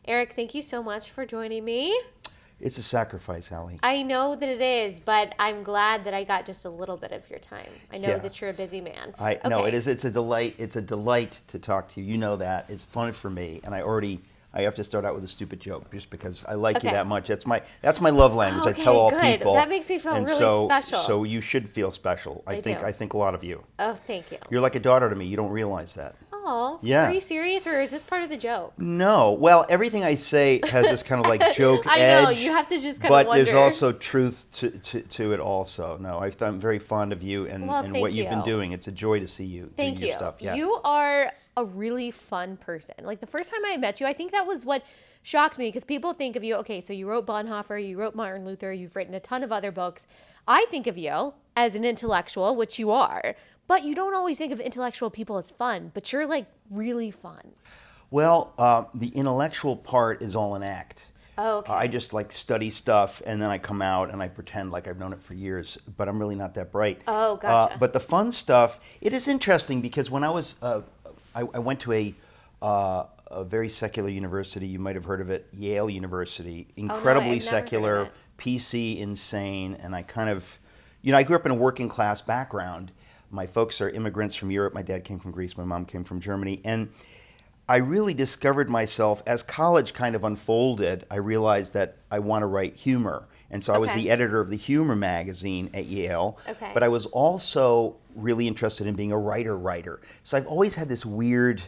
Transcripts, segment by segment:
Eric, thank you so much for joining me. It's a sacrifice, Allie. I know that it is, but I'm glad that I got just a little bit of your time. I know Yeah. that you're a busy man. No, it is. It's a delight. It's a delight to talk to you. You know that. It's fun for me, and I have to start out with a stupid joke just because I like you that much. That's my love language. Okay, I tell all good. people. That makes me feel and really special. So you should feel special. I do. think a lot of you. Oh, thank you. You're like a daughter to me. You don't realize that. Oh, Yeah. Are you serious, or is this part of the joke? No. Well, everything I say has this kind of like joke I edge. know, you have to just kind of wonder. But there's also truth to it also. No, I'm very fond of you and what you've been doing. It's a joy to see you Thank doing you. your stuff. Yeah. You are a really fun person. Like the first time I met you, I think that was what shocked me, because people think of you, okay, so you wrote Bonhoeffer, you wrote Martin Luther, you've written a ton of other books. I think of you as an intellectual, which you are, but you don't always think of intellectual people as fun, but you're like really fun. Well, the intellectual part is all an act. Oh, okay. I just like study stuff and then I come out and I pretend like I've known it for years, but I'm really not that bright. Oh, gotcha. But the fun stuff, it is interesting because when I was, I went to a very secular university. You might have heard of it, Yale University. Incredibly I've never secular, heard of it. PC, insane, and I kind of, I grew up in a working class background. My folks are immigrants from Europe. My dad came from Greece. My mom came from Germany. And I really discovered myself as college kind of unfolded. I realized that I want to write humor. And so I was the editor of the humor magazine at Yale. Okay. But I was also really interested in being a writer. So I've always had this weird,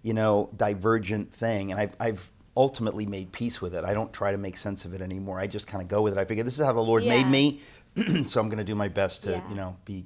divergent thing. And I've ultimately made peace with it. I don't try to make sense of it anymore. I just kind of go with it. I figure this is how the Lord made me. So I'm going to do my best to, be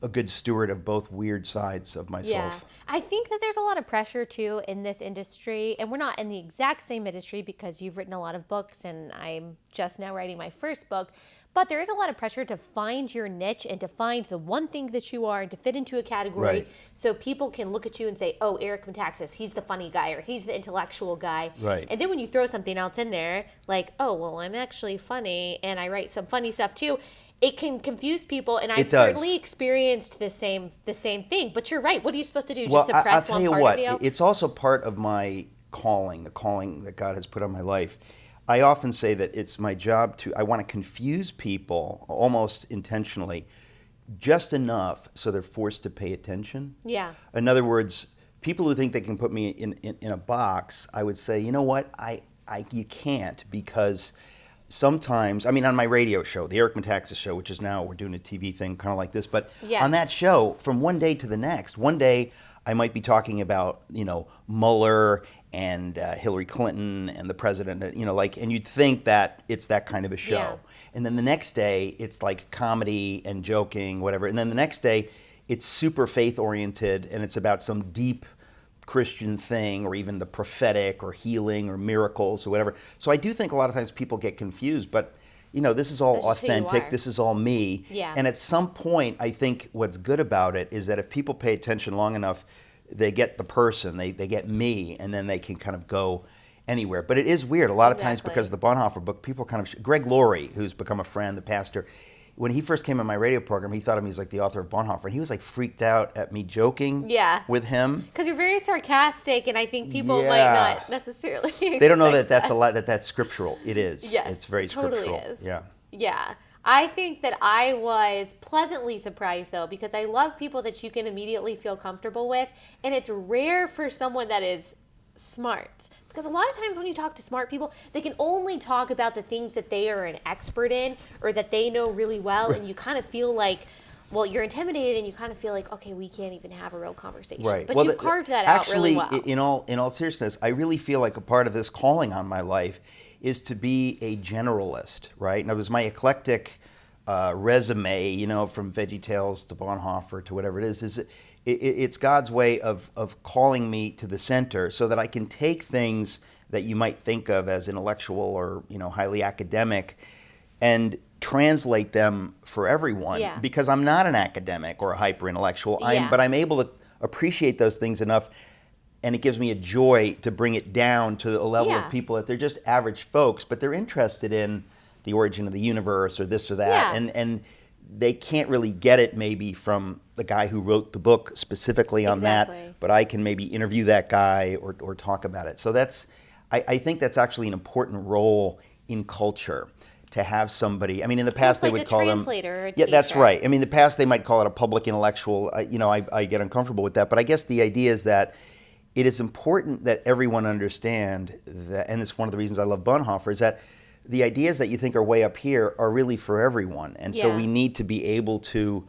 a good steward of both weird sides of myself. Yeah. I think that there's a lot of pressure too in this industry, and we're not in the exact same industry because you've written a lot of books and I'm just now writing my first book, but there is a lot of pressure to find your niche and to find the one thing that you are and to fit into a category so people can look at you and say, oh, Eric Metaxes, he's the funny guy or he's the intellectual guy. Right. And then when you throw something else in there, like, oh, well, I'm actually funny and I write some funny stuff too, it can confuse people, and I've certainly experienced the same thing. But you're right. What are you supposed to do? Just suppress one part of you? It's also part of my calling, the calling that God has put on my life. I often say that it's my job I want to confuse people almost intentionally, just enough so they're forced to pay attention. Yeah. In other words, people who think they can put me in a box, I would say, you know what, you can't, because sometimes, on my radio show, the Eric Metaxes show, which is now, we're doing a TV thing kind of like this, but on that show, from one day to the next, one day I might be talking about, Mueller and Hillary Clinton and the president, and you'd think that it's that kind of a show. Yeah. And then the next day, it's like comedy and joking, whatever. And then the next day, it's super faith-oriented, and it's about some deep Christian thing, or even the prophetic or healing or miracles or whatever. So I do think a lot of times people get confused, but this is all authentic. This is all me. Yeah. And at some point, I think what's good about it is that if people pay attention long enough, they get the person, they get me, and then they can kind of go anywhere. But it is weird. A lot of times, because of the Bonhoeffer book, people kind of, Greg Laurie, who's become a friend, the pastor, when he first came on my radio program, he thought of me as like the author of Bonhoeffer, and he was like freaked out at me joking with him. Because you're very sarcastic, and I think people might not necessarily They don't know that that's a lot, that's scriptural. It is. Yes, it's very totally scriptural. Is. Yeah. Yeah. I think that I was pleasantly surprised, though, because I love people that you can immediately feel comfortable with, and it's rare for someone that is smart, because a lot of times when you talk to smart people, they can only talk about the things that they are an expert in or that they know really well, and you kind of feel like, well, you're intimidated, and you kind of feel like, okay, we can't even have a real conversation. Right. But you've carved that out really well. Actually, in all seriousness, I really feel like a part of this calling on my life is to be a generalist, right? Now, there's my eclectic resume, from VeggieTales to Bonhoeffer to whatever it is it's God's way of calling me to the center so that I can take things that you might think of as intellectual or, highly academic and translate them for everyone, because I'm not an academic or a hyper-intellectual, but I'm able to appreciate those things enough, and it gives me a joy to bring it down to a level of people that they're just average folks, but they're interested in the origin of the universe or this or that, and they can't really get it maybe from the guy who wrote the book specifically on that, but I can maybe interview that guy or talk about it. So I think that's actually an important role in culture, to have somebody. I mean, in the past they like would a call them translator or a Yeah, that's teacher. right. I mean, in the past they might call it a public intellectual. I get uncomfortable with that, but I guess the idea is that it is important that everyone understand that, and it's one of the reasons I love Bonhoeffer, is that the ideas that you think are way up here are really for everyone, and so Yeah. we need to be able to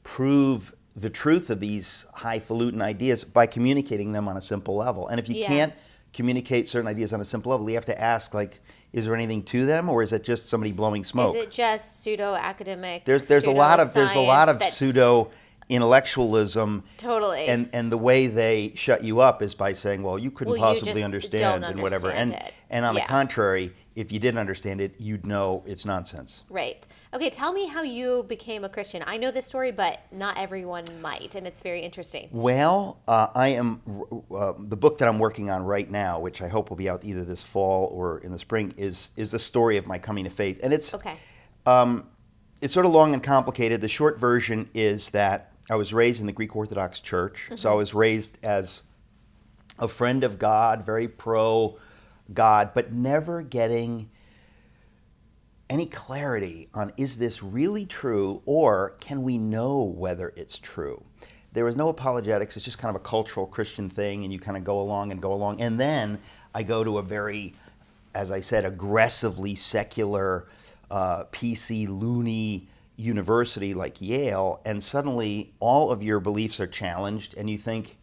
prove the truth of these highfalutin ideas by communicating them on a simple level. And if you Yeah. can't communicate certain ideas on a simple level, you have to ask, like, is there anything to them, or is it just somebody blowing smoke? Is it just pseudo-academic, There's a lot of pseudoscience pseudo intellectualism, Totally. and the way they shut you up is by saying, well, you couldn't Well, you possibly just understand don't and whatever. understand it. And on the Yeah. contrary, if you didn't understand it, you'd know it's nonsense. Right. Okay, tell me how you became a Christian. I know this story, but not everyone might, and it's very interesting. Well, I am the book that I'm working on right now, which I hope will be out either this fall or in the spring, is the story of my coming to faith, and it's Okay. it's sort of long and complicated. The short version is that I was raised in the Greek Orthodox Church, so I was raised as a friend of God, very pro God, but never getting any clarity on, is this really true, or can we know whether it's true? There was no apologetics. It's just kind of a cultural Christian thing, and you kind of go along. And then I go to a very, as I said, aggressively secular, PC, loony university like Yale, and suddenly all of your beliefs are challenged, and you think,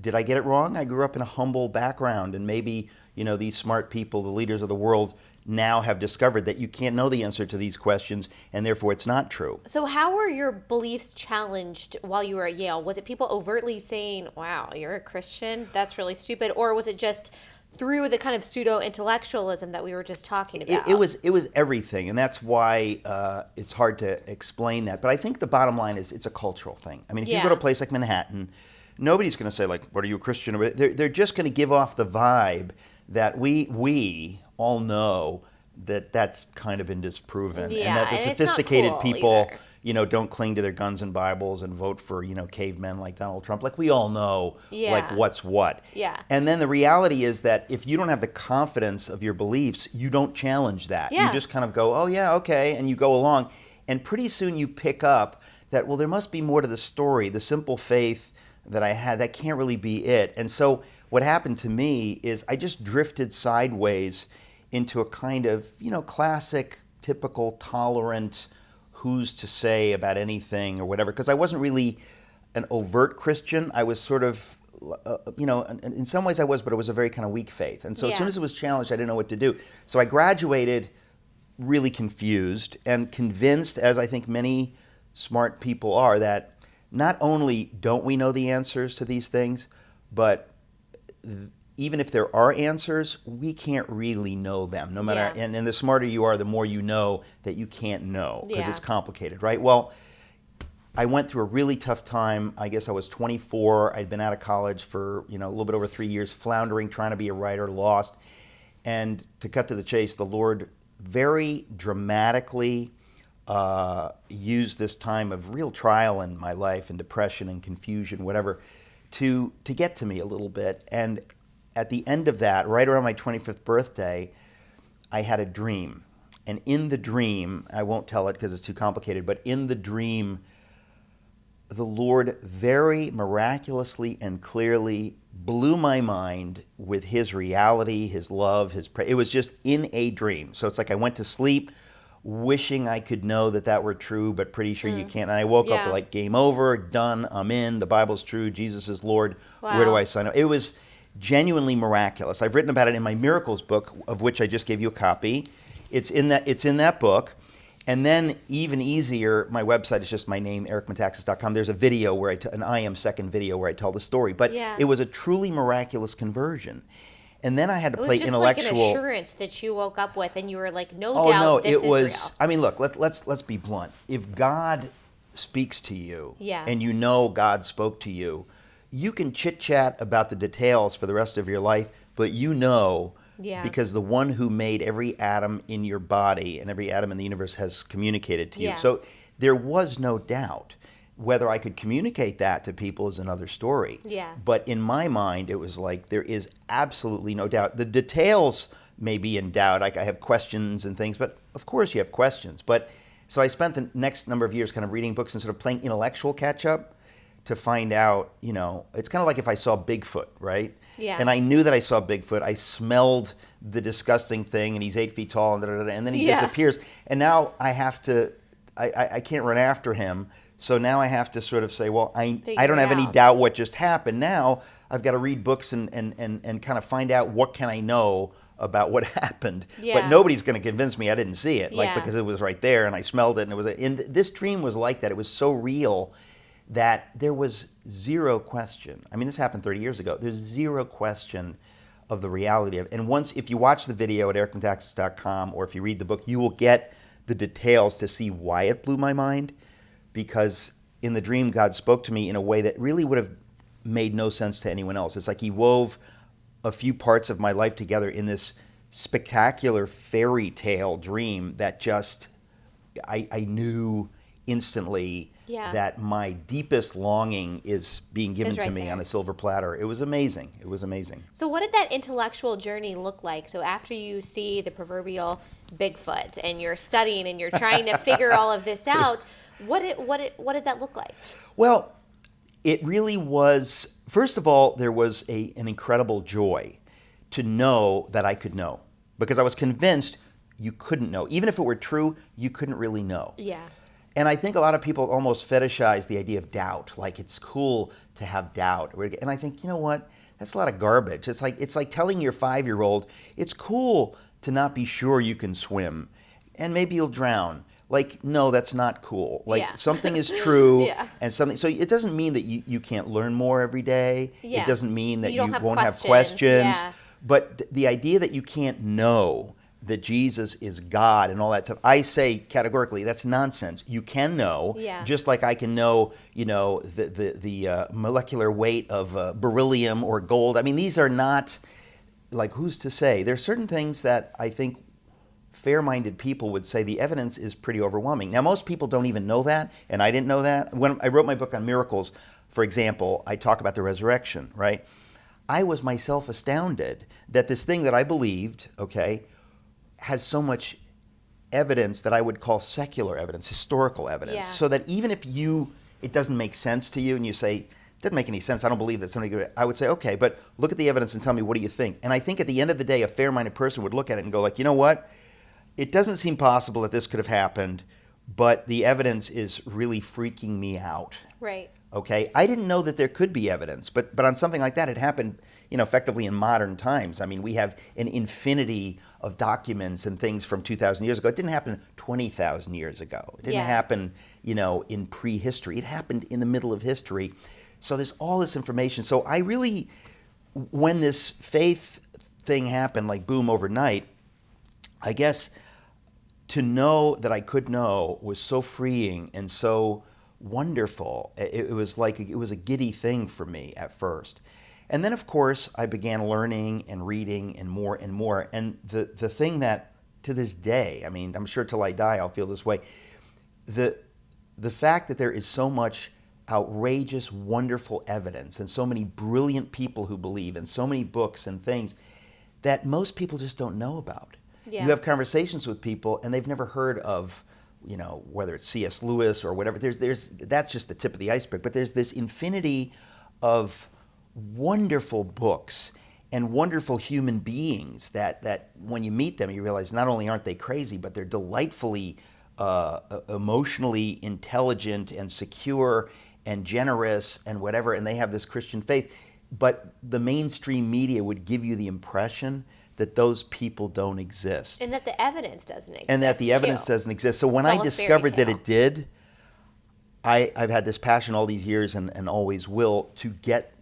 did I get it wrong? I grew up in a humble background, and maybe, these smart people, the leaders of the world, now have discovered that you can't know the answer to these questions, and therefore it's not true. So how were your beliefs challenged while you were at Yale? Was it people overtly saying, wow, you're a Christian? That's really stupid. Or was it just through the kind of pseudo-intellectualism that we were just talking about? It was everything, and that's why it's hard to explain that. But I think the bottom line is it's a cultural thing. I mean, if you go to a place like Manhattan, nobody's going to say, like, what are you, a Christian? They're just going to give off the vibe that we all know that that's kind of been disproven, Yeah, and that the and it's not sophisticated cool people, either. don't cling to their guns and Bibles and vote for, cavemen like Donald Trump. Like, we all know, like, what's what. Yeah. And then the reality is that if you don't have the confidence of your beliefs, you don't challenge that. Yeah. You just kind of go, oh yeah, okay, and you go along, and pretty soon you pick up that, well, there must be more to the story. The simple faith that I had, that can't really be it. And so what happened to me is I just drifted sideways into a kind of, classic, typical, tolerant, who's to say about anything or whatever, because I wasn't really an overt Christian. I was sort of, in some ways I was, but it was a very kind of weak faith. And so as soon as it was challenged, I didn't know what to do. So I graduated really confused and convinced, as I think many smart people are, that not only don't we know the answers to these things, but even if there are answers, we can't really know them. No matter, and the smarter you are, the more you know that you can't know, because it's complicated, right? Well, I went through a really tough time. I guess I was 24. I'd been out of college for a little bit over 3 years, floundering, trying to be a writer, lost. And to cut to the chase, the Lord very dramatically used this time of real trial in my life, and depression and confusion, whatever, to get to me a little bit. And at the end of that, right around my 25th birthday, I had a dream. And in the dream, I won't tell it because it's too complicated, but in the dream, the Lord very miraculously and clearly blew my mind with His reality, His love, it was just in a dream. So it's like I went to sleep wishing I could know that were true, but pretty sure you can't. And I woke up like, game over, done, I'm in, the Bible's true, Jesus is Lord, where do I sign up? It was genuinely miraculous. I've written about it in my Miracles book, of which I just gave you a copy. It's in that book. And then even easier, my website is just my name, ericmetaxes.com. There's a video where an I Am Second video where I tell the story. But it was a truly miraculous conversion. And then I had to play intellectual. It was just like an assurance that you woke up with, and you were like, no doubt, this is real. I mean, look, let's be blunt. If God speaks to you, Yeah. and you know God spoke to you, you can chit-chat about the details for the rest of your life, but you know, because the one who made every atom in your body and every atom in the universe has communicated to you. Yeah. So there was no doubt. Whether I could communicate that to people is another story. Yeah. But in my mind, it was like there is absolutely no doubt. The details may be in doubt. Like I have questions and things, but of course you have questions. But so I spent the next number of years kind of reading books and sort of playing intellectual catch up to find out, it's kind of like if I saw Bigfoot, right? Yeah. And I knew that I saw Bigfoot. I smelled the disgusting thing, and he's 8 feet tall, and then he disappears. And now I have to, I can't run after him. So now I have to sort of say, well, I don't have any doubt what just happened. Now I've got to read books and kind of find out what can I know about what happened. Yeah. But nobody's going to convince me I didn't see it, Yeah. because it was right there and I smelled it. And this dream was like that. It was so real that there was zero question. I mean, this happened 30 years ago. There's zero question of the reality of it. And if you watch the video at ericmetaxes.com, or if you read the book, you will get the details to see why it blew my mind. Because in the dream, God spoke to me in a way that really would have made no sense to anyone else. It's like he wove a few parts of my life together in this spectacular fairy tale dream that just, I knew instantly that my deepest longing is being given to me on a silver platter. It was amazing. It was amazing. So what did that intellectual journey look like? So after you see the proverbial Bigfoot and you're studying and you're trying to figure all of this out, what did that look like? Well, it really was, first of all, there was an incredible joy to know that I could know. Because I was convinced you couldn't know. Even if it were true, you couldn't really know. Yeah. And I think a lot of people almost fetishize the idea of doubt. Like it's cool to have doubt. And I think, you know what? That's a lot of garbage. It's like telling your 5-year-old, it's cool to not be sure you can swim. And maybe you'll drown. Like, no, that's not cool. Like something is true and something. So it doesn't mean that you can't learn more every day. Yeah. It doesn't mean that you won't have questions. questions. Yeah. But the idea that you can't know that Jesus is God and all that stuff, I say categorically, that's nonsense. You can know, just like I can know, the molecular weight of beryllium or gold. I mean, these are not, like, who's to say? There are certain things that I think fair-minded people would say the evidence is pretty overwhelming. Now, most people don't even know that, and I didn't know that. When I wrote my book on miracles, for example, I talk about the resurrection, right? I was myself astounded that this thing that I believed, has so much evidence that I would call secular evidence, historical evidence, so that even if it doesn't make sense to you and you say, it doesn't make any sense, I don't believe that somebody could, I would say, okay, but look at the evidence and tell me, what do you think? And I think at the end of the day, a fair-minded person would look at it and go like, you know what? It doesn't seem possible that this could have happened, but the evidence is really freaking me out. Right. Okay, I didn't know that there could be evidence, but on something like that, it happened, effectively in modern times. I mean, we have an infinity of documents and things from 2,000 years ago. It didn't happen 20,000 years ago. It didn't happen, in prehistory. It happened in the middle of history. So there's all this information. So I really, when this faith thing happened, like boom, overnight, I guess to know that I could know was so freeing and so wonderful. It was like it was a giddy thing for me at first. And then, of course, I began learning and reading and more and more. And the thing that, to this day, I mean, I'm sure till I die I'll feel this way, the fact that there is so much outrageous, wonderful evidence and so many brilliant people who believe and so many books and things that most people just don't know about. Yeah. You have conversations with people and they've never heard of, whether it's C.S. Lewis or whatever. That's just the tip of the iceberg. But there's this infinity of wonderful books and wonderful human beings that when you meet them, you realize not only aren't they crazy, but they're delightfully emotionally intelligent and secure and generous and whatever, and they have this Christian faith. But the mainstream media would give you the impression that those people don't exist. And that the evidence doesn't exist. And that the evidence doesn't exist. So when I discovered that it did, I've had this passion all these years and always will to get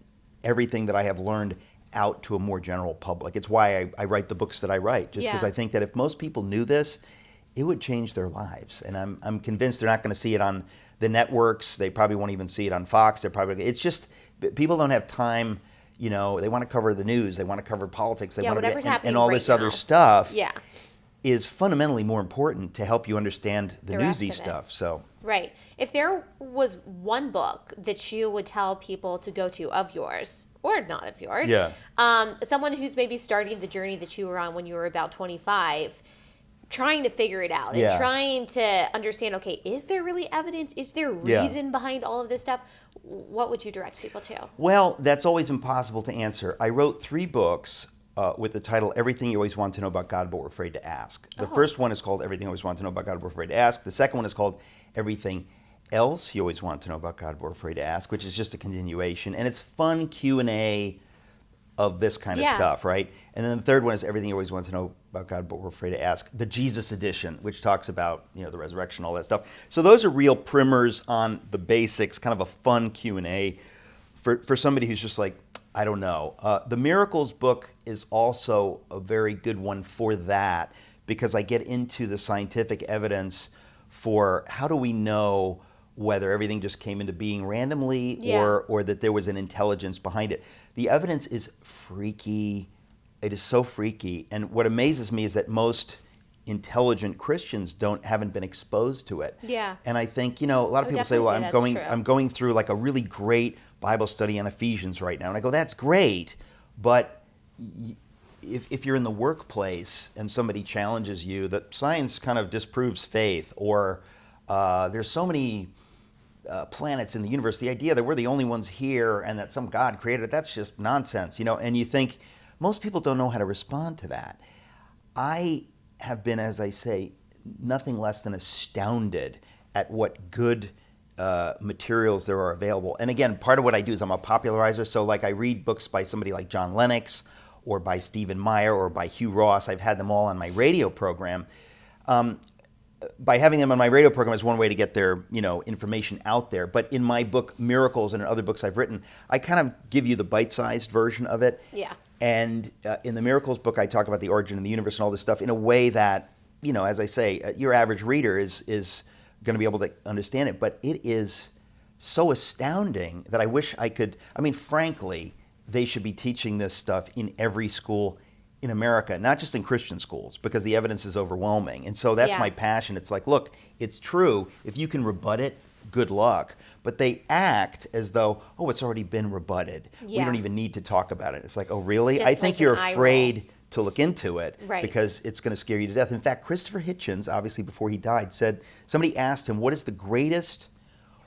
everything that I have learned out to a more general public. It's why I write the books that I write, just because I think that if most people knew this, it would change their lives. And I'm convinced they're not going to see it on the networks. They probably won't even see it on Fox. It's just, people don't have time. They want to cover the news. They want to cover politics. They want whatever's to happening and all right this now. other stuff. Yeah. is fundamentally more important to help you understand the rest newsy of it. stuff. So Right. If there was one book that you would tell people to go to of yours, or not of yours, Yeah. Someone who's maybe starting the journey that you were on when you were about 25, trying to figure it out and Yeah. trying to understand, okay, is there really evidence? Is there Yeah. reason behind all of this stuff? What would you direct people to? Well, that's always impossible to answer. I wrote 3 books with the title Everything You Always Want to Know About God But Were Afraid to Ask. The first one is called Everything You Always Want to Know About God But Were Afraid to Ask. The second one is called Everything Else You Always Want to Know About God But Were Afraid to Ask, which is just a continuation. And it's fun Q&A of this kind of Yeah. stuff, right? And then the third one is Everything You Always Want to Know About God But Were Afraid to Ask, the Jesus edition, which talks about, the resurrection, all that stuff. So those are real primers on the basics, kind of a fun Q&A for somebody who's just like, I don't know. The Miracles book is also a very good one for that, because I get into the scientific evidence for how do we know whether everything just came into being randomly or that there was an intelligence behind it. The evidence is freaky. It is so freaky. And what amazes me is that most intelligent Christians haven't been exposed to it. Yeah. And I think, a lot of people say, well, I'm going through like a really great Bible study on Ephesians right now. And I go, that's great. But if you're in the workplace and somebody challenges you that science kind of disproves faith, or there's so many planets in the universe, the idea that we're the only ones here and that some God created it, that's just nonsense, and you think most people don't know how to respond to that. I have been, as I say, nothing less than astounded at what good materials there are available. And again, part of what I do is I'm a popularizer. So like I read books by somebody like John Lennox or by Stephen Meyer or by Hugh Ross. I've had them all on my radio program. By having them on my radio program is one way to get their information out there. But in my book, Miracles, and in other books I've written, I kind of give you the bite-sized version of it. Yeah. And in the Miracles book, I talk about the origin of the universe and all this stuff in a way that, as I say, your average reader is going to be able to understand it. But it is so astounding that I wish I could. Frankly, they should be teaching this stuff in every school in America, not just in Christian schools, because the evidence is overwhelming. And so that's my passion. It's like, look, it's true. If you can rebut it, good luck. But they act as though, it's already been rebutted. We don't even need to talk about it. It's like, oh, really? I think you're afraid to look into it because it's going to scare you to death. In fact, Christopher Hitchens, obviously before he died, said, somebody asked him, what is the greatest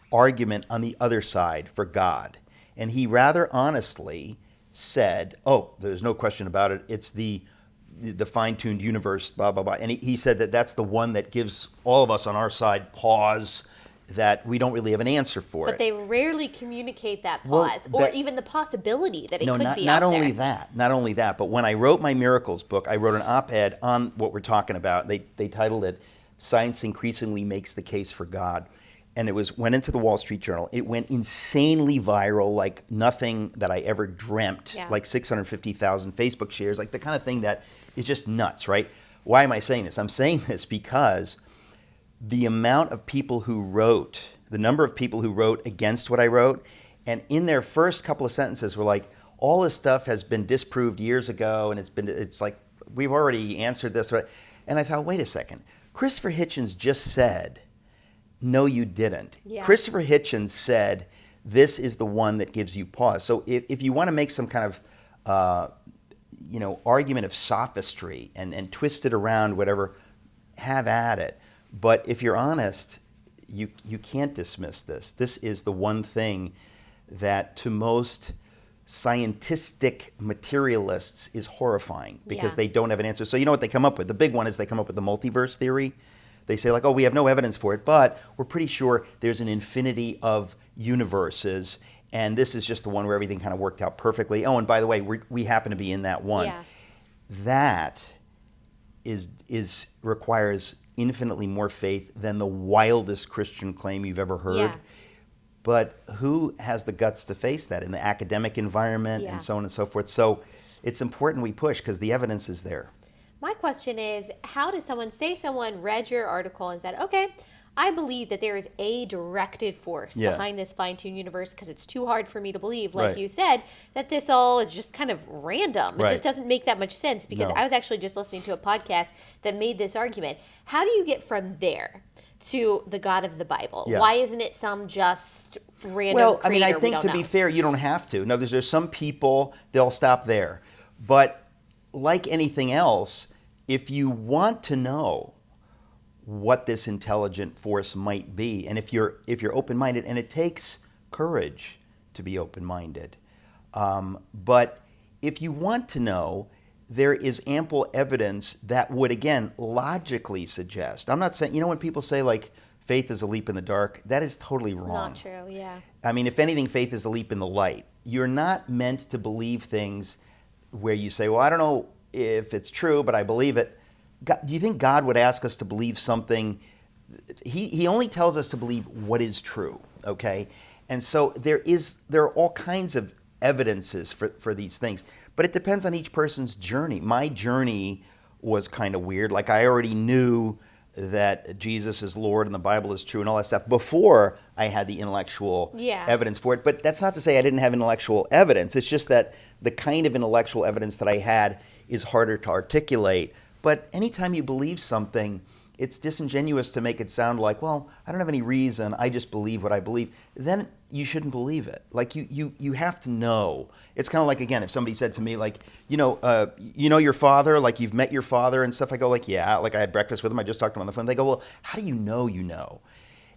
argument on the other side for God? And he rather honestly said, there's no question about it. It's the fine-tuned universe, blah, blah, blah. And he said that that's the one that gives all of us on our side pause, that we don't really have an answer for it. But they rarely communicate that pause, or even the possibility that it could be out there. Not only that, but when I wrote my Miracles book, I wrote an op-ed on what we're talking about. They titled it, Science Increasingly Makes the Case for God. And it went into the Wall Street Journal. It went insanely viral, like nothing that I ever dreamt, like 650,000 Facebook shares, like the kind of thing that is just nuts, right? Why am I saying this? I'm saying this because the amount of people who wrote, the number of people who wrote against what I wrote, and in their first couple of sentences were like, all this stuff has been disproved years ago, and it's like, we've already answered this. And I thought, wait a second. Christopher Hitchens just said, no, you didn't. Yeah. Christopher Hitchens said, this is the one that gives you pause. So if you want to make some kind of, argument of sophistry and twist it around, whatever, have at it. But if you're honest, you can't dismiss this. This is the one thing that to most scientific materialists is horrifying because they don't have an answer. So you know what they come up with? The big one is they come up with the multiverse theory. They say we have no evidence for it, but we're pretty sure there's an infinity of universes, and this is just the one where everything kind of worked out perfectly. Oh, and by the way, we happen to be in that one. Yeah. That requires infinitely more faith than the wildest Christian claim you've ever heard. Yeah. But who has the guts to face that in the academic environment and so on and so forth? So it's important we push because the evidence is there. My question is, how does someone read your article and said, okay, I believe that there is a directed force Yeah. behind this fine-tuned universe, because it's too hard for me to believe, like Right. you said, that this all is just kind of random. It Right. just doesn't make that much sense, because No. I was actually just listening to a podcast that made this argument. How do you get from there to the God of the Bible? Yeah. Why isn't it some just random Well, I creator? mean, I We think don't to know. be fair, you don't have to. No, there's some people, they'll stop there. But like anything else, if you want to know what this intelligent force might be, and if you're open-minded, and it takes courage to be open-minded, but if you want to know, there is ample evidence that would, again, logically suggest. I'm not saying, when people say, like, faith is a leap in the dark, that is totally wrong. Not true, yeah. I mean, if anything, faith is a leap in the light. You're not meant to believe things where you say, well, I don't know if it's true, but I believe it. God, do you think God would ask us to believe something? He only tells us to believe what is true, okay? And so there are all kinds of evidences for these things. But it depends on each person's journey. My journey was kind of weird. Like, I already knew that Jesus is Lord and the Bible is true and all that stuff before I had the intellectual evidence for it. But that's not to say I didn't have intellectual evidence. It's just that the kind of intellectual evidence that I had is harder to articulate. But anytime you believe something, it's disingenuous to make it sound like, well, I don't have any reason, I just believe what I believe. Then you shouldn't believe it. Like, you have to know. It's kind of like, again, if somebody said to me, like, you know your father, like, you've met your father and stuff. I go, like, yeah, like, I had breakfast with him, I just talked to him on the phone. They go, well, how do you know you know?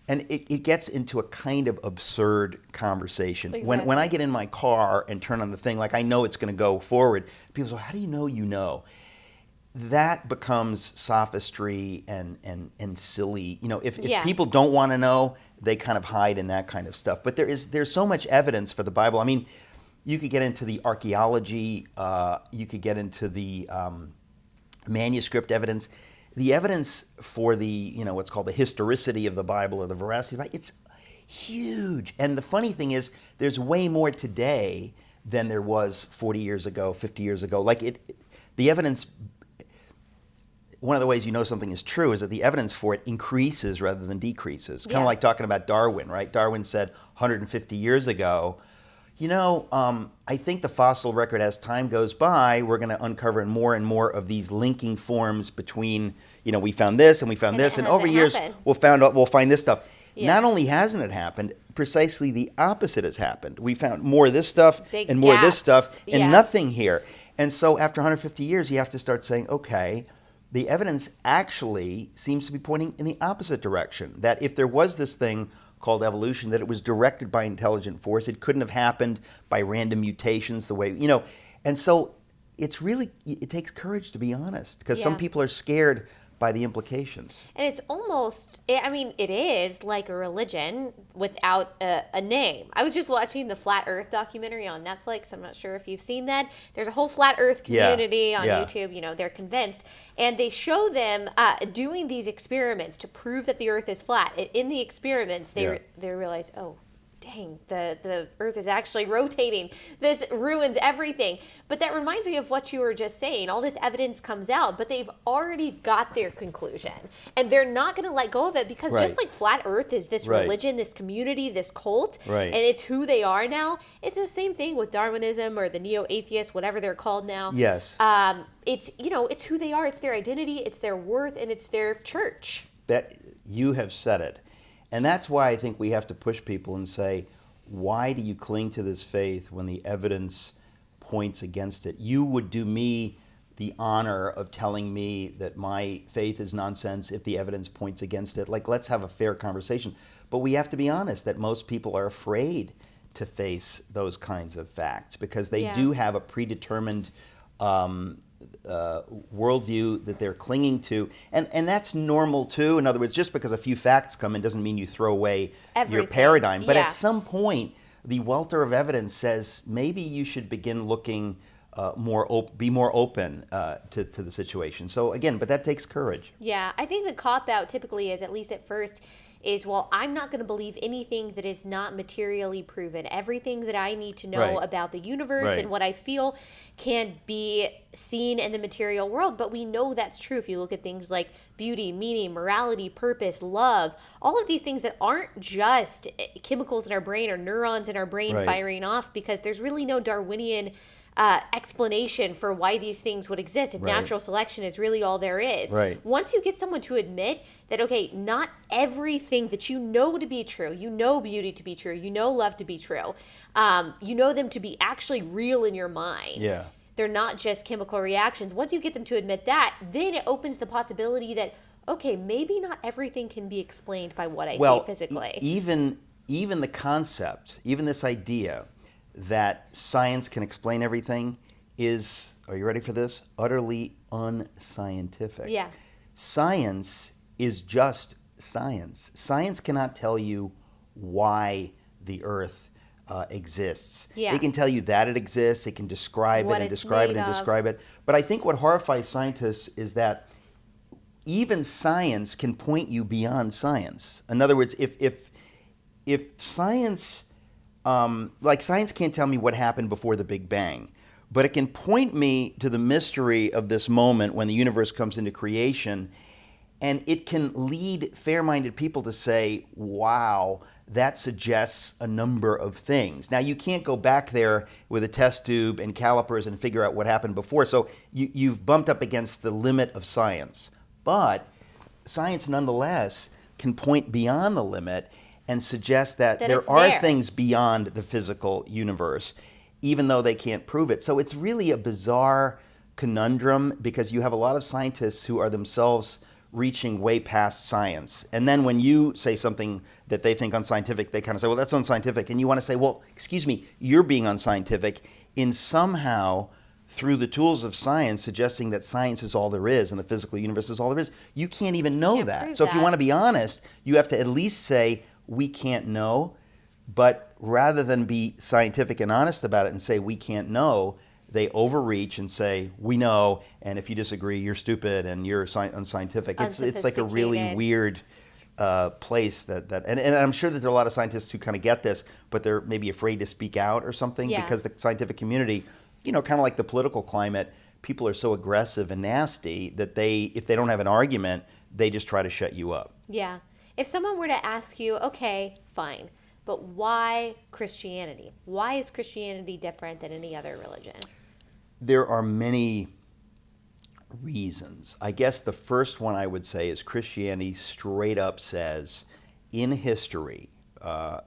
And it gets into a kind of absurd conversation. Exactly. When I get in my car and turn on the thing, like, I know it's going to go forward, people say, how do you know you know? That becomes sophistry and silly. If people don't want to know, they kind of hide in that kind of stuff. But there's so much evidence for the Bible. I mean, you could get into the archaeology, you could get into the manuscript evidence. The evidence for the, what's called the historicity of the Bible or the veracity of the Bible, it's huge. And the funny thing is, there's way more today than there was 40 years ago, 50 years ago. The evidence, one of the ways you know something is true is that the evidence for it increases rather than decreases. Kind of like talking about Darwin, right? Darwin said 150 years ago, I think the fossil record, as time goes by, we're going to uncover more and more of these linking forms between, we found this and we found this, and over years we'll find this stuff. Yeah. Not only hasn't it happened, precisely the opposite has happened. We found more of this stuff and more of this stuff and nothing here. And so after 150 years, you have to start saying, okay, the evidence actually seems to be pointing in the opposite direction. That if there was this thing called evolution, that it was directed by intelligent force. It couldn't have happened by random mutations the way, And so it takes courage to be honest, because some people are scared by the implications. And it's almost, it is like a religion without a name. I was just watching the Flat Earth documentary on Netflix. I'm not sure if you've seen that. There's a whole Flat Earth community on YouTube. They're convinced. And they show them doing these experiments to prove that the Earth is flat. In the experiments, they realize, oh, dang, the Earth is actually rotating. This ruins everything. But that reminds me of what you were just saying. All this evidence comes out, but they've already got their conclusion. And they're not going to let go of it, because just like Flat Earth is this religion, this community, this cult, and it's who they are now, it's the same thing with Darwinism or the neo-atheists, whatever they're called now. Yes. It's who they are, it's their identity, it's their worth, and it's their church. That you have said it. And that's why I think we have to push people and say, why do you cling to this faith when the evidence points against it? You would do me the honor of telling me that my faith is nonsense if the evidence points against it. Like, let's have a fair conversation. But we have to be honest that most people are afraid to face those kinds of facts because they do have a predetermined worldview that they're clinging to, and that's normal too. In other words, just because a few facts come in doesn't mean you throw away your paradigm. But at some point, the welter of evidence says maybe you should begin looking be more open to the situation. So again, but that takes courage. Yeah, I think the cop-out typically is, at least at first, is, well, I'm not going to believe anything that is not materially proven. Everything that I need to know Right. about the universe Right. and what I feel can be seen in the material world. But we know that's true if you look at things like beauty, meaning, morality, purpose, love, all of these things that aren't just chemicals in our brain or neurons in our brain Right. firing off, because there's really no Darwinian explanation for why these things would exist if Right. natural selection is really all there is. Right. Once you get someone to admit that, okay, not everything that you know to be true, you know beauty to be true, you know love to be true, you know them to be actually real in your mind. Yeah. They're not just chemical reactions. Once you get them to admit that, then it opens the possibility that, okay, maybe not everything can be explained by what I see physically. Even the concept, even this idea that science can explain everything is, are you ready for this? Utterly unscientific. Yeah. Science is just science. Science cannot tell you why the earth exists. Yeah. It can tell you that it exists. It can describe What it and it's describe it made and of. describe it. But I think what horrifies scientists is that even science can point you beyond science. In other words, if science, like science can't tell me what happened before the Big Bang, but it can point me to the mystery of this moment when the universe comes into creation, and it can lead fair-minded people to say, wow, that suggests a number of things. Now, you can't go back there with a test tube and calipers and figure out what happened before, so you've bumped up against the limit of science. But science, nonetheless, can point beyond the limit and suggest that there it's are there. things beyond the physical universe, even though they can't prove it. So it's really a bizarre conundrum, because you have a lot of scientists who are themselves reaching way past science. And then when you say something that they think unscientific, they kind of say, well, that's unscientific. And you want to say, well, excuse me, you're being unscientific in somehow, through the tools of science, suggesting that science is all there is and the physical universe is all there is. You can't even know that. prove So if you that. want to be honest, you have to at least say, we can't know. But rather than be scientific and honest about it and say we can't know, they overreach and say we know, and if you disagree, you're stupid and you're unscientific. It's like a really Unsophisticated. weird place and I'm sure that there are a lot of scientists who kind of get this, but they're maybe afraid to speak out or something, Yeah. because the scientific community, kind of like the political climate, people are so aggressive and nasty that if they don't have an argument, they just try to shut you up. Yeah. If someone were to ask you, okay, fine, but why Christianity? Why is Christianity different than any other religion? There are many reasons. I guess the first one I would say is Christianity straight up says, in history,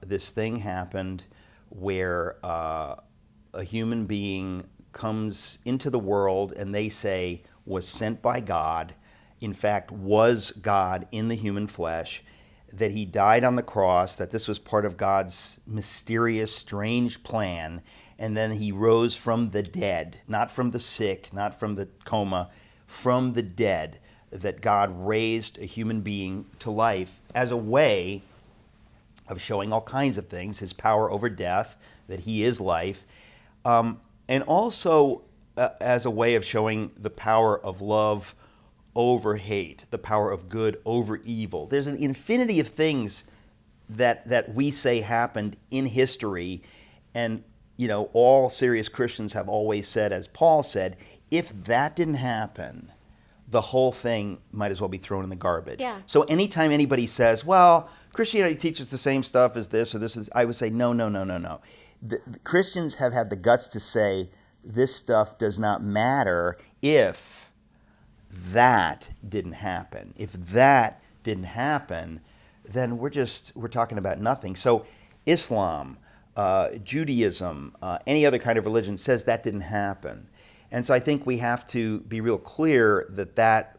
this thing happened where a human being comes into the world and they say was sent by God, in fact was God in the human flesh, that he died on the cross, that this was part of God's mysterious, strange plan, and then he rose from the dead, not from the sick, not from the coma, from the dead, that God raised a human being to life as a way of showing all kinds of things, his power over death, that he is life, and also as a way of showing the power of love over hate, the power of good over evil. There's an infinity of things that we say happened in history, and all serious Christians have always said, as Paul said, if that didn't happen, the whole thing might as well be thrown in the garbage. Yeah. So anytime anybody says, well, Christianity teaches the same stuff as this or this, I would say, no. The Christians have had the guts to say this stuff does not matter if that didn't happen. If that didn't happen, then we're talking about nothing. So Islam, Judaism, any other kind of religion says that didn't happen. And so I think we have to be real clear that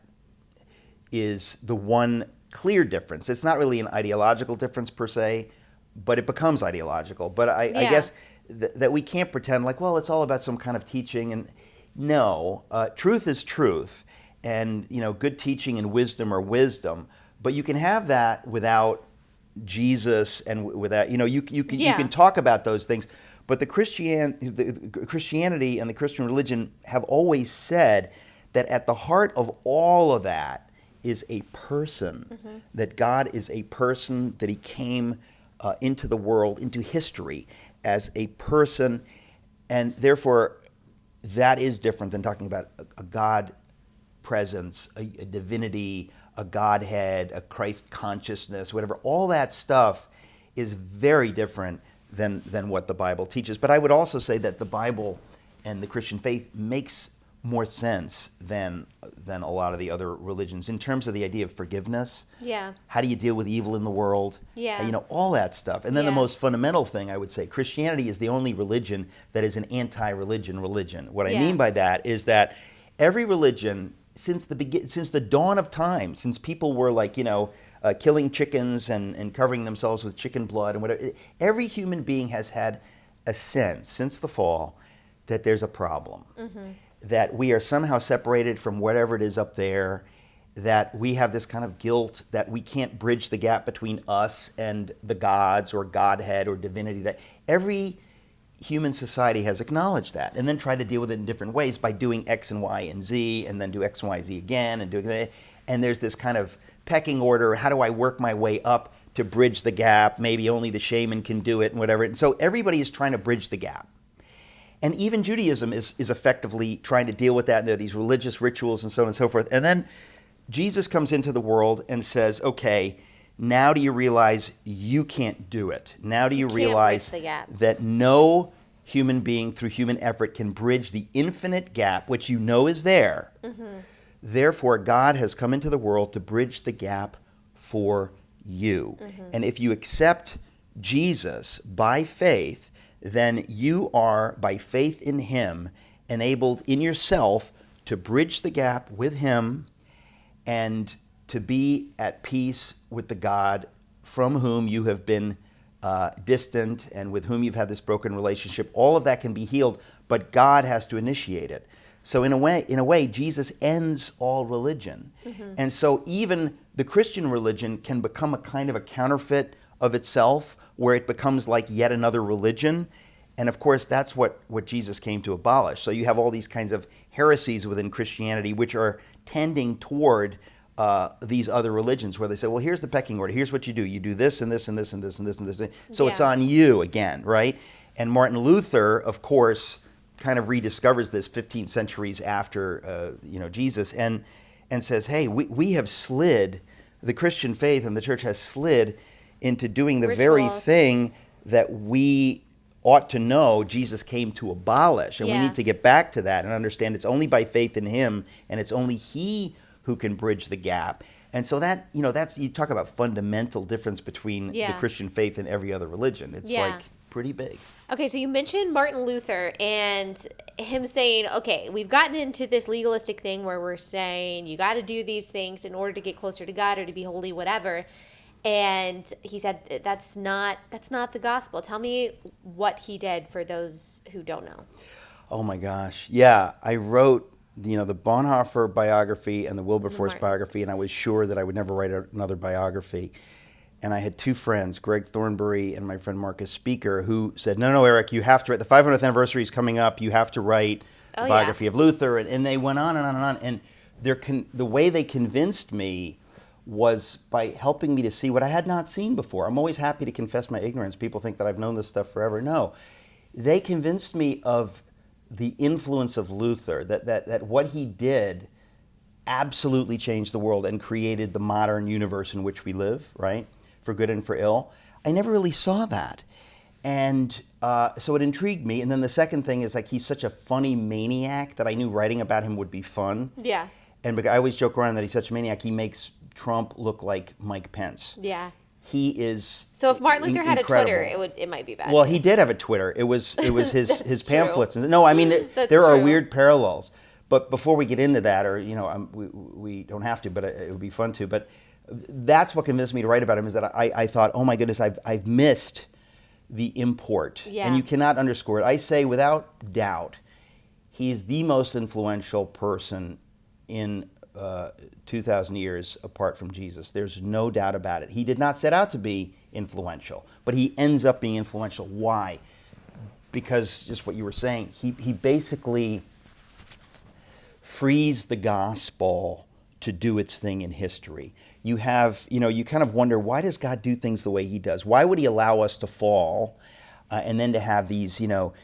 is the one clear difference. It's not really an ideological difference per se, but it becomes ideological. But I guess that we can't pretend like, well, it's all about some kind of teaching. And no, truth is truth. And good teaching and wisdom are wisdom. But you can have that without Jesus and without, you can talk about those things. But the Christianity and the Christian religion have always said that at the heart of all of that is a person, that God is a person, that he came into the world, into history as a person, and therefore that is different than talking about a God presence, a divinity, a Godhead, a Christ consciousness, whatever. All that stuff is very different than what the Bible teaches. But I would also say that the Bible and the Christian faith makes more sense than a lot of the other religions in terms of the idea of forgiveness. Yeah. How do you deal with evil in the world? Yeah. All that stuff. And then the Yeah. most fundamental thing, I would say, Christianity is the only religion that is an anti-religion religion. What I Yeah. mean by that is that every religion, since the dawn of time, since people were killing chickens and covering themselves with chicken blood and whatever, every human being has had a sense since the fall that there's a problem. That we are somehow separated from whatever it is up there, that we have this kind of guilt that we can't bridge the gap between us and the gods or Godhead or divinity. That every human society has acknowledged that, and then tried to deal with it in different ways by doing X and Y and Z, and then do X and Y, Z again, and there's this kind of pecking order. How do I work my way up to bridge the gap? Maybe only the shaman can do it and whatever. And so everybody is trying to bridge the gap. And even Judaism is effectively trying to deal with that. And there are these religious rituals and so on and so forth. And then Jesus comes into the world and says, okay, now do you realize you can't do it? Now do you realize that no human being through human effort can bridge the infinite gap, which you know is there. Therefore, God has come into the world to bridge the gap for you. And if you accept Jesus by faith, then you are, by faith in him, enabled in yourself to bridge the gap with him and to be at peace with the God from whom you have been distant and with whom you've had this broken relationship. All of that can be healed, but God has to initiate it. So in a way, Jesus ends all religion. And so even the Christian religion can become a kind of a counterfeit of itself, where it becomes like yet another religion. And of course, that's what Jesus came to abolish. So you have all these kinds of heresies within Christianity which are tending toward these other religions, where they say, well, here's the pecking order. Here's what you do. You do this and this and this and this and this and this. So it's on you again, right? And Martin Luther, of course, kind of rediscovers this 15 centuries after Jesus and says, hey, we have slid, the Christian faith and the church has slid into doing the very thing that we ought to know Jesus came to abolish. And we need to get back to that and understand it's only by faith in him, and it's only he who can bridge the gap. And so that, that's, you talk about fundamental difference between the Christian faith and every other religion. It's like pretty big. Okay, so you mentioned Martin Luther and him saying, okay, we've gotten into this legalistic thing where we're saying you got to do these things in order to get closer to God or to be holy, whatever. And he said that's not the gospel. Tell me what he did for those who don't know. Oh my gosh. Yeah, I wrote the Bonhoeffer biography and the Wilberforce biography, and I was sure that I would never write another biography. And I had two friends, Greg Thornbury and my friend Marcus Speaker, who said, no, Eric, you have to write. The 500th anniversary is coming up. You have to write a biography of Luther. And they went on and on and on. And the way they convinced me was by helping me to see what I had not seen before. I'm always happy to confess my ignorance. People think that I've known this stuff forever. No. They convinced me of the influence of Luther, that what he did absolutely changed the world and created the modern universe in which we live, right? For good and for ill. I never really saw that. And so it intrigued me. And then the second thing is, like, he's such a funny maniac that I knew writing about him would be fun. Yeah. And I always joke around that he's such a maniac, he makes Trump look like Mike Pence. Yeah. He is. So if Martin Luther had incredible. a Twitter, it might be bad. Well, he did have a Twitter. It was his pamphlets. True. No, I mean there are true. weird parallels. But before we get into that, or we don't have to, but it would be fun to. But that's what convinced me to write about him, is that I thought, oh my goodness, I've missed the import, and you cannot underscore it. I say without doubt, he's the most influential person in 2,000 years apart from Jesus. There's no doubt about it. He did not set out to be influential, but he ends up being influential. Why? Because just what you were saying, he basically frees the gospel to do its thing in history. You have, you kind of wonder, why does God do things the way he does? Why would he allow us to fall and then to have these,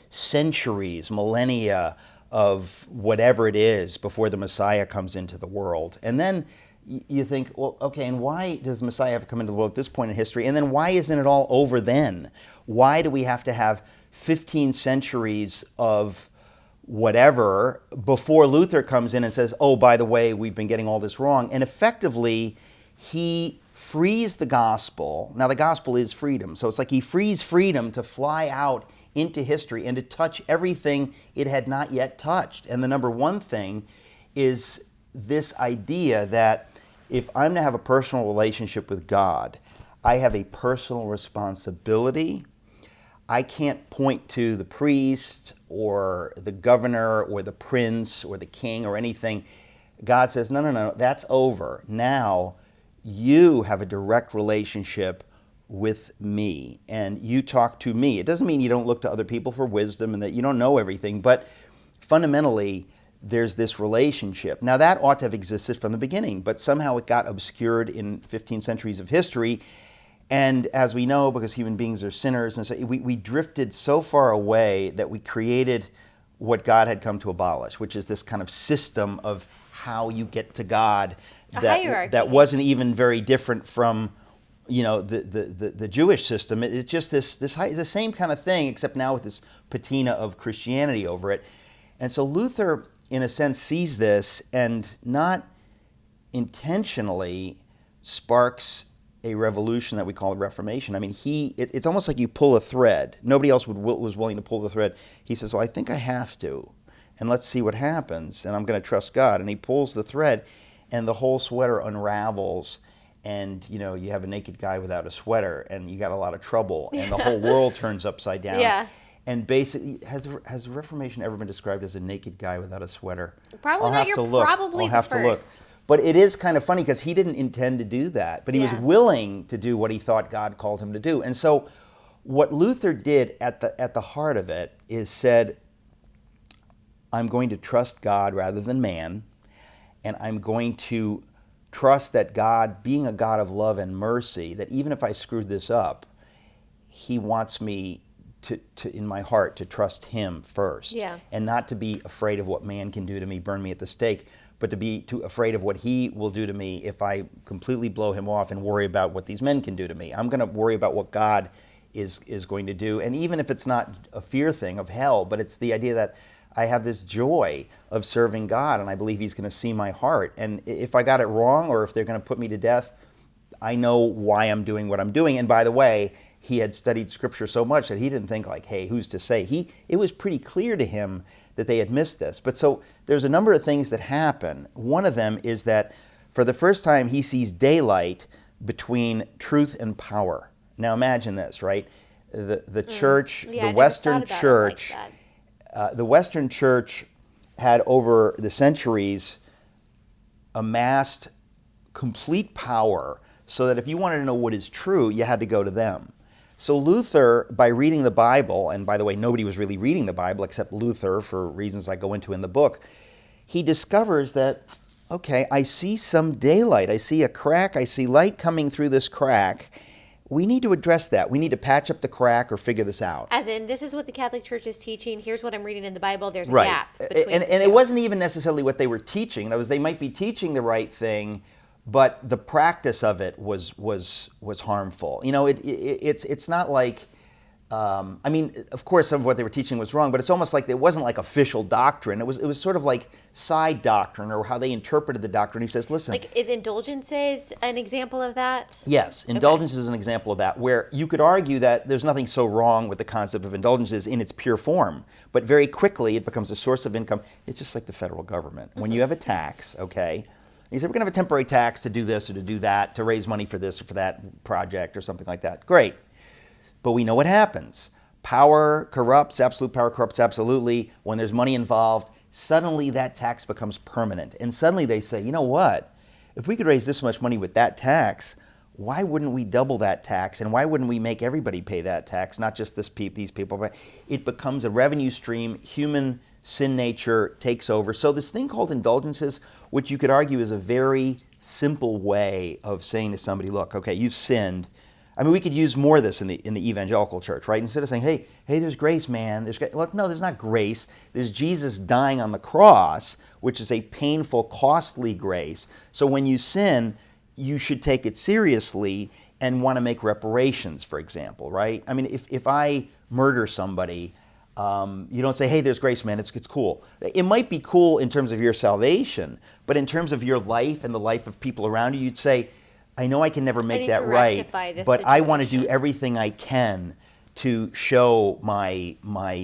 centuries, millennia of whatever it is before the Messiah comes into the world? And then you think, well, okay, and why does the Messiah have to come into the world at this point in history? And then why isn't it all over then? Why do we have to have 15 centuries of whatever before Luther comes in and says, oh, by the way, we've been getting all this wrong? And effectively, he frees the gospel. Now, the gospel is freedom. So it's like he frees freedom to fly out into history and to touch everything it had not yet touched. And the number one thing is this idea that if I'm to have a personal relationship with God, I have a personal responsibility. I can't point to the priest or the governor or the prince or the king or anything. God says, no, that's over. Now you have a direct relationship with me and you talk to me. It doesn't mean you don't look to other people for wisdom and that you don't know everything, but fundamentally there's this relationship. Now that ought to have existed from the beginning, but somehow it got obscured in 15 centuries of history. And as we know, because human beings are sinners, and so we drifted so far away that we created what God had come to abolish, which is this kind of system of how you get to God that wasn't even very different from, the Jewish system. It's just the same kind of thing, except now with this patina of Christianity over it. And so Luther, in a sense, sees this and not intentionally sparks a revolution that we call the Reformation. I mean, it's almost like you pull a thread. Nobody else was willing to pull the thread. He says, well, I think I have to, and let's see what happens, and I'm going to trust God. And he pulls the thread, and the whole sweater unravels, and, you have a naked guy without a sweater, and you got a lot of trouble, and the whole world turns upside down. Yeah. And basically, has the Reformation ever been described as a naked guy without a sweater? Probably not. You're probably the first. But it is kind of funny because he didn't intend to do that, but he was willing to do what he thought God called him to do. And so what Luther did at the heart of it is said, I'm going to trust God rather than man, and I'm going to trust that God, being a God of love and mercy, that even if I screwed this up, he wants me to in my heart to trust him first, and not to be afraid of what man can do to me, burn me at the stake, but to be too afraid of what he will do to me if I completely blow him off and worry about what these men can do to me. I'm going to worry about what God is going to do. And even if it's not a fear thing of hell, but it's the idea that I have this joy of serving God, and I believe he's going to see my heart. And if I got it wrong, or if they're going to put me to death, I know why I'm doing what I'm doing. And by the way, he had studied Scripture so much that he didn't think like, hey, who's to say? It was pretty clear to him that they had missed this. But so there's a number of things that happen. One of them is that for the first time he sees daylight between truth and power. Now imagine this, right? The church, the Western church, the Western church had over the centuries amassed complete power so that if you wanted to know what is true, you had to go to them. So Luther, by reading the Bible, and by the way, nobody was really reading the Bible except Luther for reasons I go into in the book, he discovers that, okay, I see some daylight. I see a crack. I see light coming through this crack. We need to address that. We need to patch up the crack or figure this out. As in, this is what the Catholic Church is teaching. Here's what I'm reading in the Bible. There's a gap between the two. And it wasn't even necessarily what they were teaching. In other words, they might be teaching the right thing, but the practice of it was harmful. It's not like, of course, some of what they were teaching was wrong, but it's almost like it wasn't like official doctrine. It was sort of like side doctrine, or how they interpreted the doctrine. He says, listen. Like, is indulgences an example of that? Yes, indulgences is an example of that, where you could argue that there's nothing so wrong with the concept of indulgences in its pure form, but very quickly it becomes a source of income. It's just like the federal government. When you have a tax, okay, he said, we're going to have a temporary tax to do this or to do that, to raise money for this or for that project or something like that. Great. But we know what happens. Power corrupts, absolute power corrupts absolutely. When there's money involved, suddenly that tax becomes permanent. And suddenly they say, you know what? If we could raise this much money with that tax, why wouldn't we double that tax? And why wouldn't we make everybody pay that tax, not just these people? But it becomes a revenue stream. Human sin nature takes over. So this thing called indulgences, which you could argue is a very simple way of saying to somebody, look, okay, you've sinned. I mean, we could use more of this in the evangelical church, right? Instead of saying, hey, there's grace, man. Well, no, there's not grace. There's Jesus dying on the cross, which is a painful, costly grace. So when you sin, you should take it seriously and want to make reparations, for example, right? I mean, if I murder somebody, you don't say, hey, there's grace, man, it's cool. It might be cool in terms of your salvation, but in terms of your life and the life of people around you, you'd say, I know I can never make that right, but I want to do everything I can to show my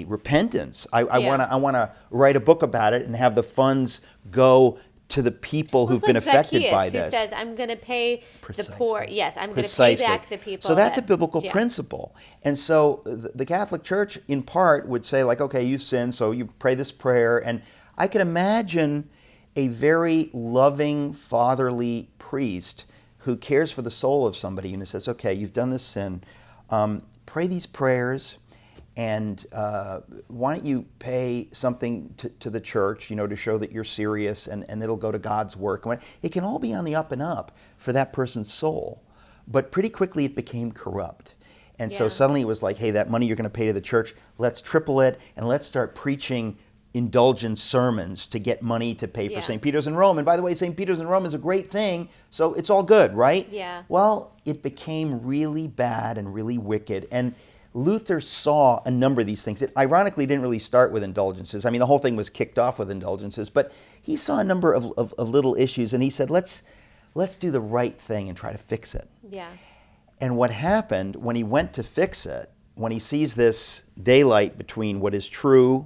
repentance. I want to write a book about it and have the funds go to the people who've been affected by this. Who says, I'm going to pay the poor. Yes, I'm going to Precisely. pay back the people. So that's a biblical principle. And so the Catholic Church, in part, would say, like, okay, you sinned, so you pray this prayer. And I could imagine a very loving, fatherly priest who cares for the soul of somebody and says, okay, you've done this sin. Pray these prayers. And why don't you pay something to the church, to show that you're serious, and it'll go to God's work. It can all be on the up and up for that person's soul. But pretty quickly it became corrupt. And so suddenly it was like, hey, that money you're going to pay to the church, let's triple it, and let's start preaching indulgent sermons to get money to pay for St. Peter's in Rome. And by the way, St. Peter's in Rome is a great thing, so it's all good, right? Yeah. Well, it became really bad and really wicked. And Luther saw a number of these things. It ironically didn't really start with indulgences. I mean, the whole thing was kicked off with indulgences, but he saw a number of little issues, and he said, let's do the right thing and try to fix it. Yeah. And what happened when he went to fix it, when he sees this daylight between what is true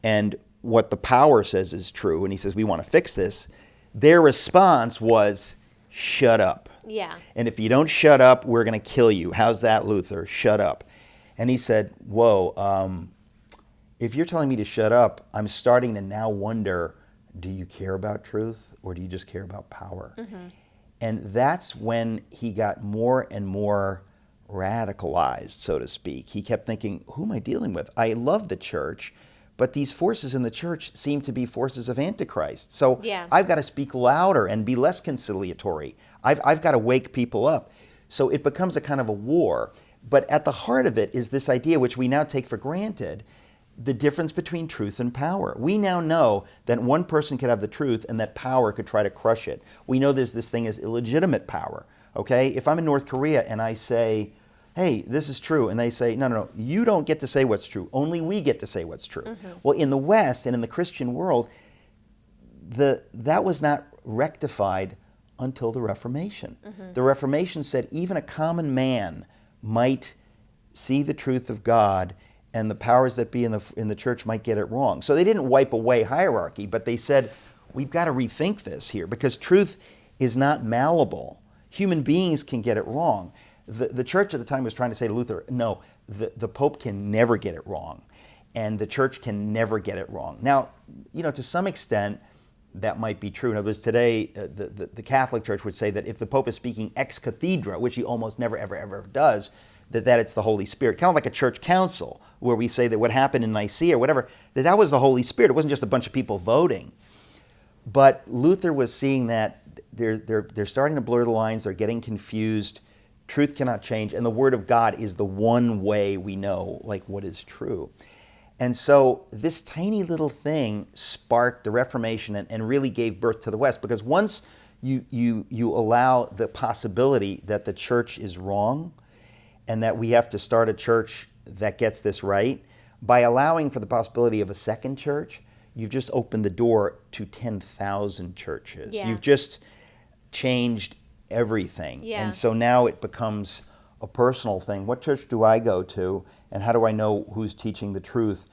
and what the power says is true, and he says, we want to fix this, their response was, shut up. Yeah. And if you don't shut up, we're going to kill you. How's that, Luther? Shut up. And he said, whoa, if you're telling me to shut up, I'm starting to now wonder, do you care about truth or do you just care about power? Mm-hmm. And that's when he got more and more radicalized, so to speak. He kept thinking, who am I dealing with? I love the church, but these forces in the church seem to be forces of Antichrist. So I've got to speak louder and be less conciliatory. I've got to wake people up. So it becomes a kind of a war. But at the heart of it is this idea, which we now take for granted, the difference between truth and power. We now know that one person could have the truth and that power could try to crush it. We know there's this thing as illegitimate power. Okay? If I'm in North Korea and I say, hey, this is true, and they say, no, you don't get to say what's true. Only we get to say what's true. Mm-hmm. Well, in the West and in the Christian world, that was not rectified until the Reformation. Mm-hmm. The Reformation said even a common man might see the truth of God, and the powers that be in the church might get it wrong. So they didn't wipe away hierarchy, but they said, we've got to rethink this here, because truth is not malleable. Human beings can get it wrong. The church at the time was trying to say to Luther, no, the Pope can never get it wrong, and the church can never get it wrong. Now, to some extent, that might be true. In other words, today, the Catholic Church would say that if the Pope is speaking ex cathedra, which he almost never, ever does, that it's the Holy Spirit. Kind of like a church council, where we say that what happened in Nicaea or whatever, that was the Holy Spirit. It wasn't just a bunch of people voting. But Luther was seeing that they're starting to blur the lines, they're getting confused, truth cannot change, and the Word of God is the one way we know, like, what is true. And so this tiny little thing sparked the Reformation and really gave birth to the West, because once you allow the possibility that the church is wrong and that we have to start a church that gets this right, by allowing for the possibility of a second church, you've just opened the door to 10,000 churches. Yeah. You've just changed everything. Yeah. And so now it becomes a personal thing. What church do I go to, and how do I know who's teaching the truth?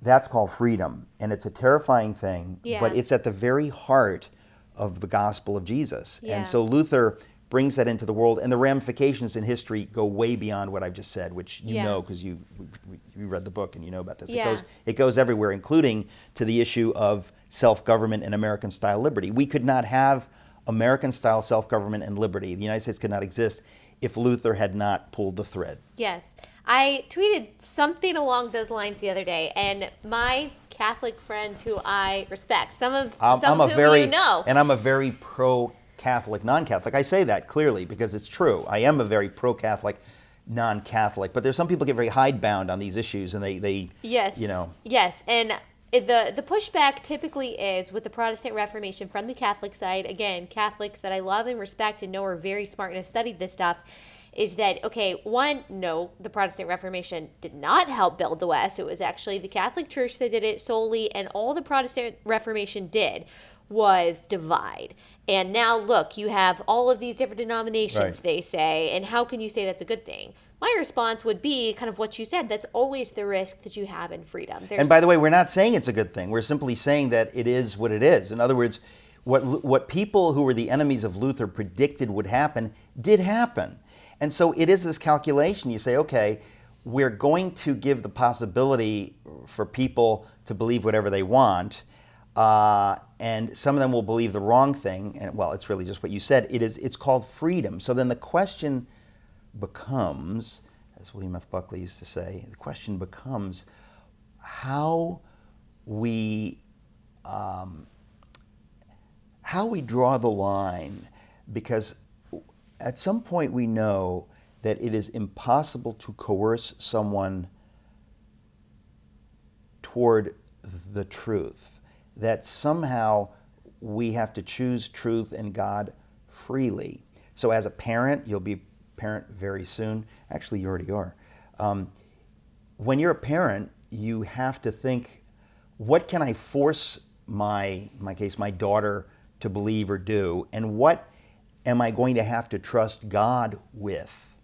That's called freedom, and it's a terrifying thing, but it's at the very heart of the gospel of Jesus. Yeah. And so Luther brings that into the world, and the ramifications in history go way beyond what I've just said, which you know, because you read the book and you know about this. Yeah. It goes everywhere, including to the issue of self-government and American-style liberty. We could not have American-style self-government and liberty. The United States could not exist if Luther had not pulled the thread. Yes. I tweeted something along those lines the other day, and my Catholic friends who I respect, some of whom you know. And I'm a very pro-Catholic, non-Catholic. I say that clearly because it's true. I am a very pro-Catholic, non-Catholic. But there's some people get very hidebound on these issues, and they yes, you know. Yes, and the pushback typically is with the Protestant Reformation from the Catholic side. Again, Catholics that I love and respect and know are very smart and have studied this stuff. Is that, okay, one, no, the Protestant Reformation did not help build the West. It was actually the Catholic Church that did it solely, and all the Protestant Reformation did was divide. And now, look, you have all of these different denominations, Right. they say, and how can you say that's a good thing? My response would be kind of what you said. That's always the risk that you have in freedom. And by the way, we're not saying it's a good thing. We're simply saying that it is what it is. In other words, what people who were the enemies of Luther predicted would happen did happen. And so it is this calculation. You say, okay, we're going to give the possibility for people to believe whatever they want, and some of them will believe the wrong thing. And well, it's really just what you said. It's called freedom. So then the question becomes, as William F. Buckley used to say, the question becomes how we draw the line, because at some point we know that it is impossible to coerce someone toward the truth, that somehow we have to choose truth and God freely. So as a parent, you'll be a parent very soon. Actually, you already are. When you're a parent, you have to think, what can I force my daughter to believe or do, and what am I going to have to trust God with?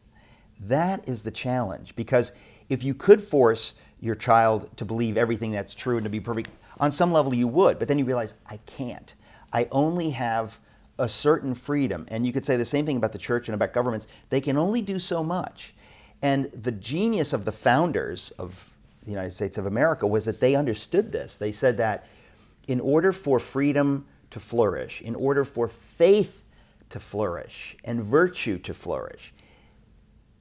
That is the challenge, because if you could force your child to believe everything that's true and to be perfect, on some level you would, but then you realize, I can't. I only have a certain freedom. And you could say the same thing about the church and about governments. They can only do so much. And the genius of the founders of the United States of America was that they understood this. They said that in order for freedom to flourish, in order for faith to flourish and virtue to flourish,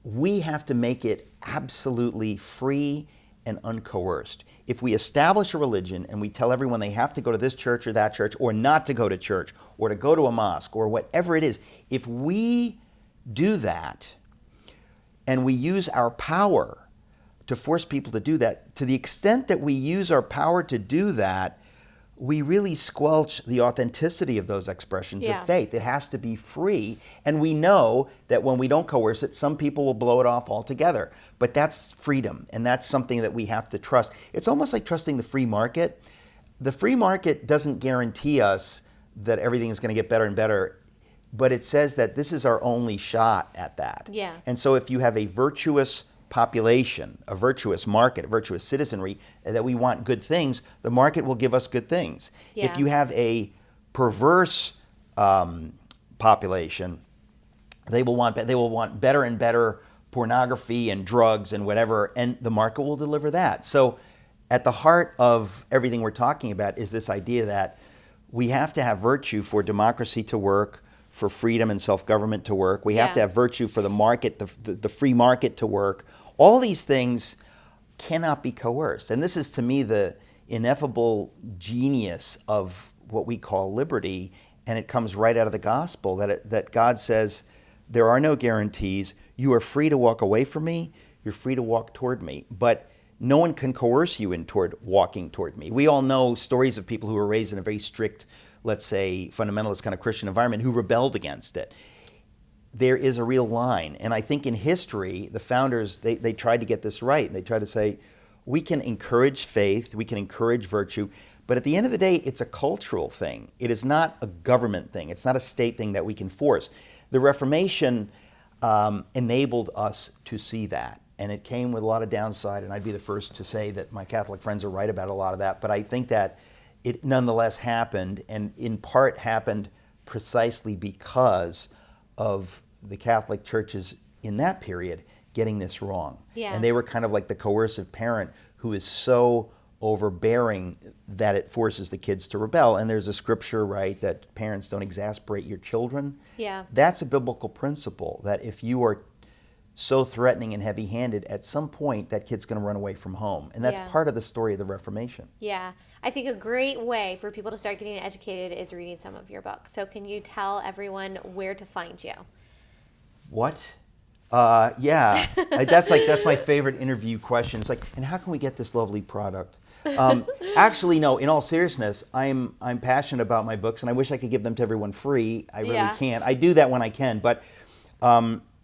we have to make it absolutely free and uncoerced. If we establish a religion and we tell everyone they have to go to this church or that church, or not to go to church, or to go to a mosque, or whatever it is, if we do that and we use our power to force people to do that, to the extent that we use our power to do that, we really squelch the authenticity of those expressions of faith. It has to be free. And we know that when we don't coerce it, some people will blow it off altogether. But that's freedom, and that's something that we have to trust. It's almost like trusting the free market. The free market doesn't guarantee us that everything is going to get better and better, but it says that this is our only shot at that. Yeah. And so if you have a virtuous population, a virtuous market, a virtuous citizenry, that we want good things, the market will give us good things. Yeah. If you have a perverse population, they will want better and better pornography and drugs and whatever, and the market will deliver that. So at the heart of everything we're talking about is this idea that we have to have virtue for democracy to work, for freedom and self-government to work. We have to have virtue for the market, the free market to work. All these things cannot be coerced. And this is, to me, the ineffable genius of what we call liberty. And it comes right out of the gospel, that God says, there are no guarantees. You are free to walk away from me. You're free to walk toward me. But no one can coerce you toward walking toward me. We all know stories of people who were raised in a very strict, let's say, fundamentalist kind of Christian environment who rebelled against it. There is a real line. And I think in history, the founders, they tried to get this right. They tried to say, we can encourage faith, we can encourage virtue, but at the end of the day, it's a cultural thing. It is not a government thing. It's not a state thing that we can force. The Reformation enabled us to see that. And it came with a lot of downside, and I'd be the first to say that my Catholic friends are right about a lot of that. But I think that it nonetheless happened, and in part happened precisely because of the Catholic churches in that period getting this wrong. Yeah. And they were kind of like the coercive parent who is so overbearing that it forces the kids to rebel. And there's a scripture, right, that parents don't exasperate your children. Yeah. That's a biblical principle, that if you are so threatening and heavy-handed, at some point that kid's going to run away from home. And that's part of the story of the Reformation. Yeah. I think a great way for people to start getting educated is reading some of your books. So can you tell everyone where to find you? What? Yeah. That's my favorite interview question. It's like, and how can we get this lovely product? Actually, no, in all seriousness, I'm passionate about my books, and I wish I could give them to everyone free. I really can't. I do that when I can, but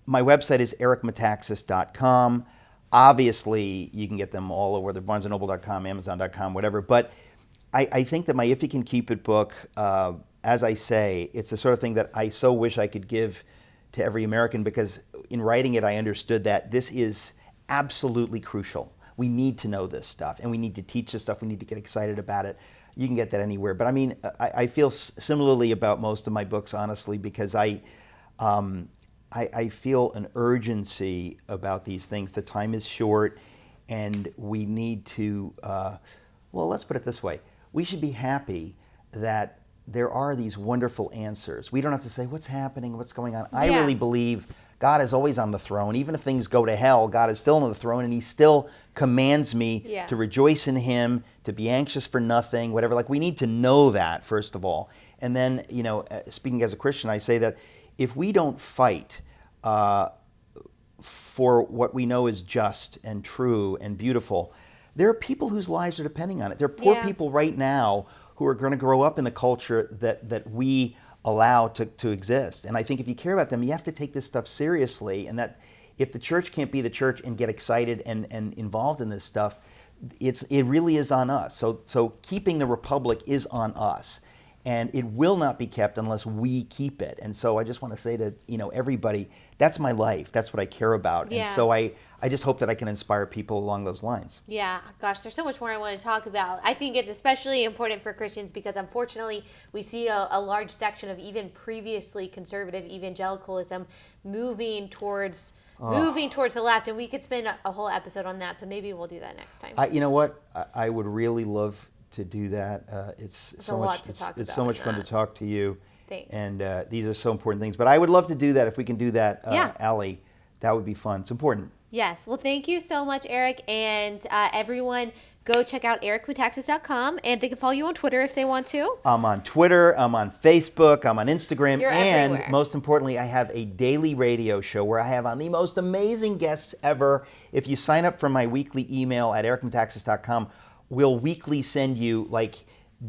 my website is ericmetaxes.com. Obviously, you can get them all over, barnesandnoble.com, amazon.com, whatever. But I think that my If You Can Keep It book, as I say, it's the sort of thing that I so wish I could give to every American, because in writing it, I understood that this is absolutely crucial. We need to know this stuff, and we need to teach this stuff. We need to get excited about it. You can get that anywhere. But I mean, I feel similarly about most of my books, honestly, because I feel an urgency about these things. The time is short, and we need to, well, let's put it this way. We should be happy that there are these wonderful answers. We don't have to say, what's happening, what's going on. I really believe God is always on the throne. Even if things go to hell, God is still on the throne, and he still commands me to rejoice in him, to be anxious for nothing, whatever. Like, we need to know that, first of all. And then, you know, speaking as a Christian, I say that if we don't fight for what we know is just and true and beautiful, there are people whose lives are depending on it. There are poor people right now who are going to grow up in the culture that we allow to exist. And I think if you care about them, you have to take this stuff seriously. And that if the church can't be the church and get excited and involved in this stuff, it really is on us. So keeping the republic is on us. And it will not be kept unless we keep it. And so I just want to say to everybody, that's my life. That's what I care about. And so I just hope that I can inspire people along those lines. Yeah, gosh, there's so much more I want to talk about. I think it's especially important for Christians because unfortunately we see a large section of even previously conservative evangelicalism moving towards the left, and we could spend a whole episode on that. So maybe we'll do that next time. You know what? I would really love to do that. It's so much fun to talk to you. Thanks. And these are so important things. But I would love to do that if we can do that, Allie. That would be fun. It's important. Yes. Well, thank you so much, Eric. And everyone, go check out ericmetaxes.com, and they can follow you on Twitter if they want to. I'm on Twitter. I'm on Facebook. I'm on Instagram. You're and everywhere. Most importantly, I have a daily radio show where I have on the most amazing guests ever. If you sign up for my weekly email at ericmetaxes.com, we'll weekly send you like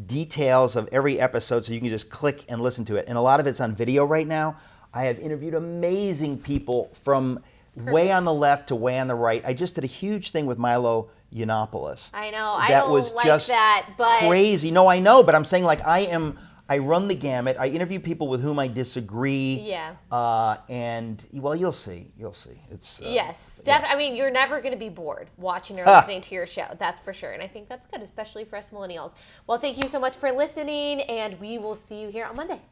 details of every episode so you can just click and listen to it. And a lot of it's on video right now. I have interviewed amazing people from way on the left to way on the right. I just did a huge thing with Milo Yiannopoulos. I know. I don't like that, but crazy. No, I know, but I'm saying like I run the gamut. I interview people with whom I disagree. Yeah. And well, you'll see. It's yes, definitely. I mean, you're never going to be bored watching or listening to your show. That's for sure. And I think that's good, especially for us millennials. Well, thank you so much for listening, and we will see you here on Monday.